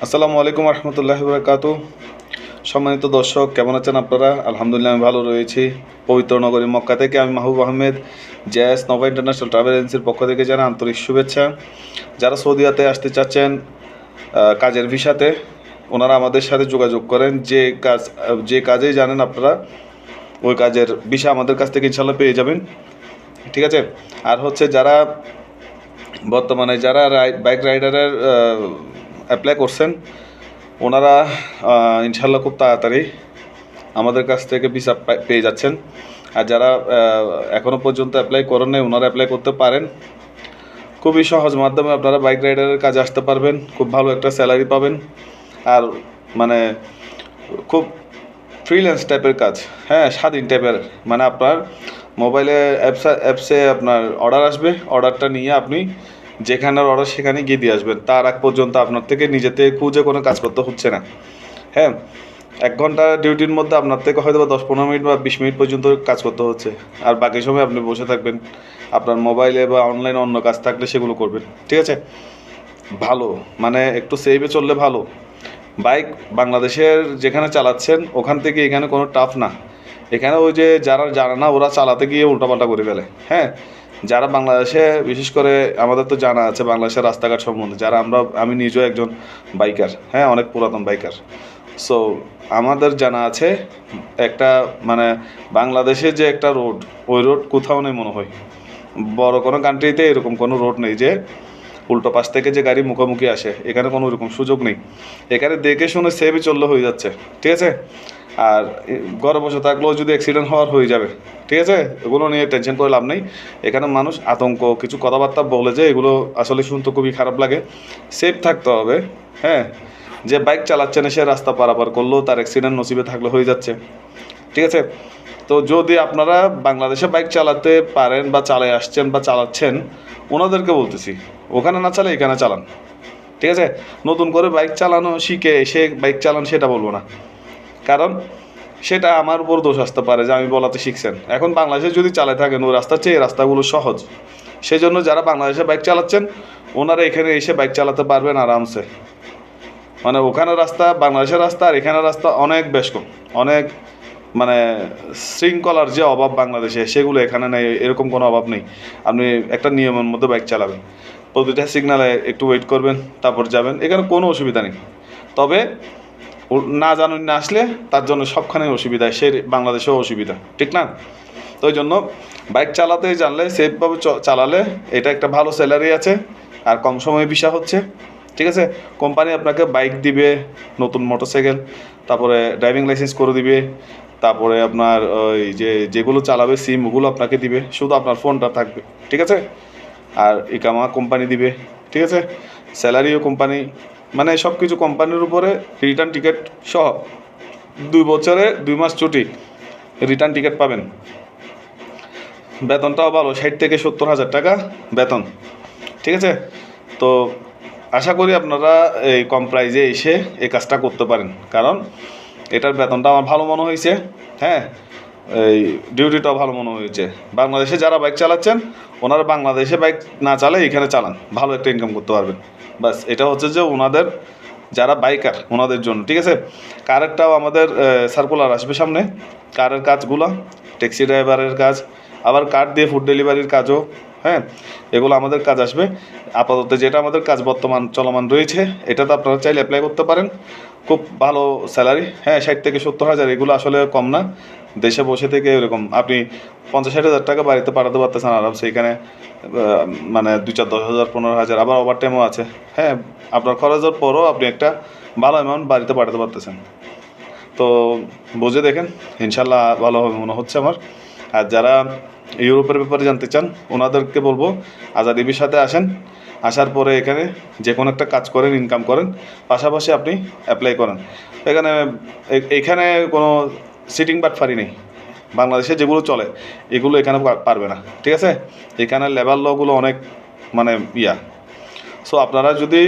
আসসালামু আলাইকুম রহমতুল্লাহি বারাকাতু। সম্মানিত দর্শক, কেমন আছেন আপনারা? আলহামদুলিল্লাহ, আমি ভালো রয়েছি। পবিত্র নগরী মক্কা থেকে আমি মাহবুব আহমেদ জ্যাস নোভা ইন্টারন্যাশনাল ট্রাভেল এজেন্সির পক্ষ থেকে জানাই আন্তরিক শুভেচ্ছা। যারা সৌদিয়াতে আসতে চাচ্ছেন কাজের ভিসাতে, ওনারা আমাদের সাথে যোগাযোগ করেন। যে কাজেই জানেন আপনারা, ওই কাজের ভিসা আমাদের কাছ থেকে ইনশাল্লাহ পেয়ে যাবেন। ঠিক আছে। আর হচ্ছে যারা বর্তমানে বাইক রাইডারের অ্যাপ্লাই করছেন, ওনারা ইনশাল্লাহ খুব তাড়াতাড়ি আমাদের কাছ থেকে ভিসা পেয়ে যাচ্ছেন। আর যারা এখনও পর্যন্ত অ্যাপ্লাই করেন নাই, ওনারা অ্যাপ্লাই করতে পারেন। খুবই সহজ মাধ্যমে আপনারা বাইক রাইডারের কাজে আসতে পারবেন। খুব ভালো একটা স্যালারি পাবেন। আর মানে খুব ফ্রিল্যান্স টাইপের কাজ, হ্যাঁ, স্বাধীন টাইপের। মানে আপনার মোবাইলে অ্যাপসে আপনার অর্ডার আসবে, অর্ডারটা নিয়ে আপনি যেখানের অর্ডার সেখানে গিয়ে দিয়ে আসবেন। তার আগ পর্যন্ত আপনার থেকে নিজেতে খুঁজে কোনো কাজ করতে হচ্ছে না। হ্যাঁ, 1 ঘন্টা ডিউটির মধ্যে আপনার থেকে হয়তো বা 10-15 মিনিট বা 20 মিনিট পর্যন্ত কাজ করতে হচ্ছে। আর বাকি সময় আপনি বসে থাকবেন, আপনার মোবাইলে বা অনলাইনে অন্য কাজ থাকলে সেগুলো করবেন। ঠিক আছে। ভালো, মানে একটু সেভে চললে ভালো। বাইক বাংলাদেশের যেখানে চালাচ্ছেন ওখান থেকে এখানে কোনো টাফ না। এখানে ওই যে যারা জানে না, ওরা চালাতে গিয়ে উল্টাপাল্টা করে ফেলে। হ্যাঁ, যারা বাংলাদেশে, বিশেষ করে আমাদের তো জানা আছে বাংলাদেশের রাস্তাঘাট সম্বন্ধে, আমি নিজেও একজন বাইকার, হ্যাঁ, অনেক পুরাতন বাইকার। সো আমাদের জানা আছে একটা, মানে বাংলাদেশে যে একটা রোড, ওই রোড কোথাও নেই মনে হয়। বড় কোনো কান্ট্রিতে এরকম কোনো রোড নেই যে উল্টো পাশ থেকে যে গাড়ি মুখোমুখি আসে। এখানে কোনো ওরকম সুযোগ নেই। এখানে দেখে শুনে সেভই চললে হয়ে যাচ্ছে। ঠিক আছে। আর ঘরে বসে থাকলেও যদি অ্যাক্সিডেন্ট হওয়ার হয়ে যাবে। ঠিক আছে। এগুলো নিয়ে টেনশন করে লাভ নেই। এখানে মানুষ আতঙ্ক কিছু কথাবার্তা বলে, যে এগুলো আসলে শুনতে খুবই খারাপ লাগে। সেফ থাকতে হবে। হ্যাঁ, যে বাইক চালাচ্ছে না সে রাস্তা পারাপার করলেও তার অ্যাক্সিডেন্ট নসিবে থাকলে হয়ে যাচ্ছে। ঠিক আছে। তো যদি আপনারা বাংলাদেশে বাইক চালাতে পারেন বা চালিয়ে আসছেন বা চালাচ্ছেন, ওনাদেরকে বলতেছি ওখানে না চালে এখানে চালান। ঠিক আছে। নতুন করে বাইক চালানো শিখে এসে বাইক চালান সেটা বলবো না, কারণ সেটা আমার উপর দোষ আসতে পারে যে আমি বলাতে শিখছেন। এখন বাংলাদেশে যদি চালাতে থাকেন, ওই রাস্তার চেয়ে এই রাস্তাগুলো সহজ। সেই জন্য যারা বাংলাদেশে বাইক চালাচ্ছেন, ওনারা এখানে এসে বাইক চালাতে পারবেন আরামসে। মানে ওখানে রাস্তা, বাংলাদেশের রাস্তা আর এখানে রাস্তা অনেক বেশ কম। অনেক, মানে শৃঙ্খলার যে অভাব বাংলাদেশে, সেগুলো এখানে নেই। এরকম কোনো অভাব নেই। আপনি একটা নিয়মের মধ্যে বাইক চালাবেন, প্রতিটা সিগনালে একটু ওয়েট করবেন, তারপর যাবেন। এখানে কোনো অসুবিধা নেই। তবে না জানুন না আসলে তার জন্য সবখানে অসুবিধা, সে বাংলাদেশেও অসুবিধা। ঠিক না? তো ওই জন্য বাইক চালাতে জানলে, সেফভাবে চালালে, এটা একটা ভালো স্যালারি আছে আর কম সময়ে ভিসা হচ্ছে। ঠিক আছে। কোম্পানি আপনাকে বাইক দিবে, নতুন মোটরসাইকেল, তারপরে ড্রাইভিং লাইসেন্স করে দিবে, তারপরে আপনার ওই যেগুলো চালাবে সিম, ওগুলো আপনাকে দিবে, শুধু আপনার ফোনটা থাকবে। ঠিক আছে। আর ইকামা কোম্পানি দিবে। ঠিক আছে। স্যালারিও কোম্পানি, মানে সব কিছু কোম্পানির উপরে। রিটার্ন টিকিট সহ 2 বছরে 2 মাস ছুটি, রিটার্ন টিকিট পাবেন। বেতনটাও ভালো, 60 থেকে 70 হাজার টাকা বেতন। ঠিক আছে। তো আশা করি আপনারা এই কম প্রাইজে এসে এই কাজটা করতে পারেন, কারণ এটার বেতনটা আমার ভালো মনে হয়েছে। হ্যাঁ, এই ডিউটিটাও ভালো মনে হয়েছে। বাংলাদেশে যারা বাইক চালাচ্ছেন, ওনারা বাংলাদেশে বাইক না চালে এখানে চালান, ভালো একটা ইনকাম করতে পারবেন। বাস এটা হচ্ছে যে ওনাদের, যারা বাইকার ওনাদের জন্য। ঠিক আছে। কারেরটাও আমাদের সার্কুলার আসবে সামনে, কারের কাজগুলো, ট্যাক্সি ড্রাইভারের কাজ, আবার কার দিয়ে ফুড ডেলিভারির কাজও। হ্যাঁ, এগুলো আমাদের কাজ আসবে। আপাতত যেটা আমাদের কাজ বর্তমান চলমান রয়েছে, এটাতে আপনারা চাইলে অ্যাপ্লাই করতে পারেন। খুব ভালো স্যালারি, হ্যাঁ, 60 থেকে 70 হাজার, এগুলো আসলে কম না। দেশে বসে থেকে এরকম আপনি 50-60 হাজার টাকা বাড়িতে পাঠাতে পারতেছেন আরামসে। এখানে মানে 2-4-10 হাজার 15 হাজার, আবার ওভার টাইমও আছে। হ্যাঁ, আপনার খরচের পরও আপনি একটা ভালো অ্যামাউন্ট বাড়িতে পাঠাতে পারতেছেন। তো বুঝে দেখেন, ইনশাল্লাহ ভালো হবে মনে হচ্ছে আমার। আর যারা ইউরোপের ব্যাপারে জানতে চান, ওনাদেরকে বলবো আজাদিবির সাথে আসেন। আসার পরে এখানে যে কোনো একটা কাজ করেন, ইনকাম করেন, পাশাপাশি আপনি অ্যাপ্লাই করেন। এখানে এখানে কোনো সিটিং বাটফারি নেই। বাংলাদেশে যেগুলো চলে এগুলো এখানে পারবে না। ঠিক আছে। এখানে লেবার লগুলো অনেক, মানে সো আপনারা যদি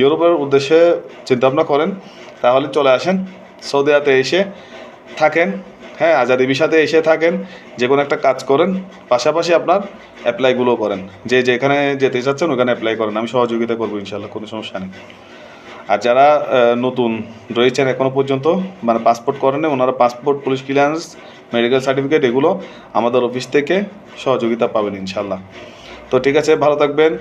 ইউরোপের উদ্দেশ্যে চিন্তাভাবনা করেন, তাহলে চলে আসেন, সৌদি আরবে এসে থাকেন, হ্যাঁ, আজাদি ভিসাতে এসে থাকেন, যে কোনো একটা কাজ করেন, পাশাপাশি আপনার অ্যাপ্লাইগুলো করেন, যে যেখানে যেতে চাচ্ছেন ওখানে অ্যাপ্লাই করেন, আমি সহযোগিতা করবো ইনশাল্লাহ, কোনো সমস্যা নেই। আর যারা নতুন রয়েছেন এখনও পর্যন্ত, মানে পাসপোর্ট করেন ওনারা passport, police clearance, medical certificate এগুলো আমাদের অফিস থেকে সহযোগিতা পাবেন ইনশাল্লাহ। তো ঠিক আছে, ভালো থাকবেন।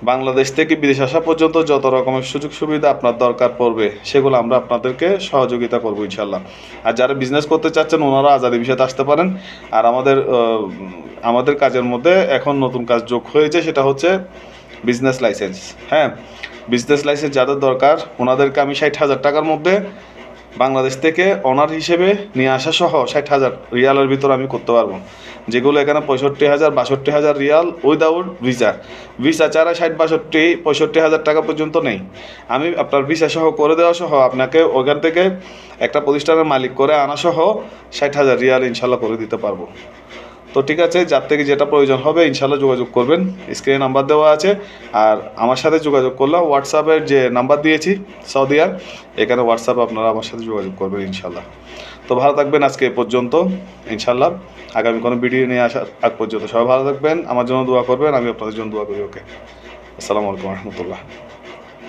বাংলাদেশ থেকে বিদেশ আসা পর্যন্ত যত রকমের সুযোগ সুবিধা আপনার দরকার পড়বে সেগুলো আমরা আপনাদেরকে সহযোগিতা করবো ইনশাল্লাহ। আর যারা বিজনেস করতে চাচ্ছেন ওনারা আজাদি ভিসাতে আসতে পারেন। আর আমাদের কাজের মধ্যে এখন নতুন কাজ যোগ হয়েছে, সেটা হচ্ছে বিজনেস লাইসেন্স। হ্যাঁ, বিজনেস লাইসেন্স যাদের দরকার ওনাদেরকে আমি 60,000 টাকার মধ্যে বাংলাদেশ থেকে অনার হিসেবে নিয়ে আসা সহ 60,000 রিয়ালের ভিতর আমি করতে পারবো, যেগুলো এখানে 65,000 62,000 রিয়াল উইদাউট ভিসা। ভিসা ছাড়া 60 62 65,000 টাকা পর্যন্ত নেই। আমি আপনার ভিসা সহ করে দেওয়া সহ আপনাকে ওখান থেকে একটা প্রতিষ্ঠানের মালিক করে আনা সহ 60,000 রিয়াল ইনশাল্লাহ করে দিতে পারবো। তো ঠিক আছে, যার থেকে যেটা প্রয়োজন হবে ইনশাল্লাহ যোগাযোগ করবেন, স্ক্রিনে নাম্বার দেওয়া আছে। আর আমার সাথে যোগাযোগ করলে হোয়াটসঅ্যাপের যে নাম্বার দিয়েছি সৌদিয়ার, এখানে হোয়াটসঅ্যাপে আপনারা আমার সাথে যোগাযোগ করবেন ইনশাল্লাহ। তো ভালো থাকবেন আজকে এ পর্যন্ত, ইনশাল্লাহ আগামী কোনো ভিডিও নিয়ে আসার আগ পর্যন্ত সবাই ভালো থাকবেন, আমার জন্য দোয়া করবেন, আমি আপনাদের জন্য দোয়া করি। ওকে, আসসালামু আলাইকুম রহমতুল্লাহ।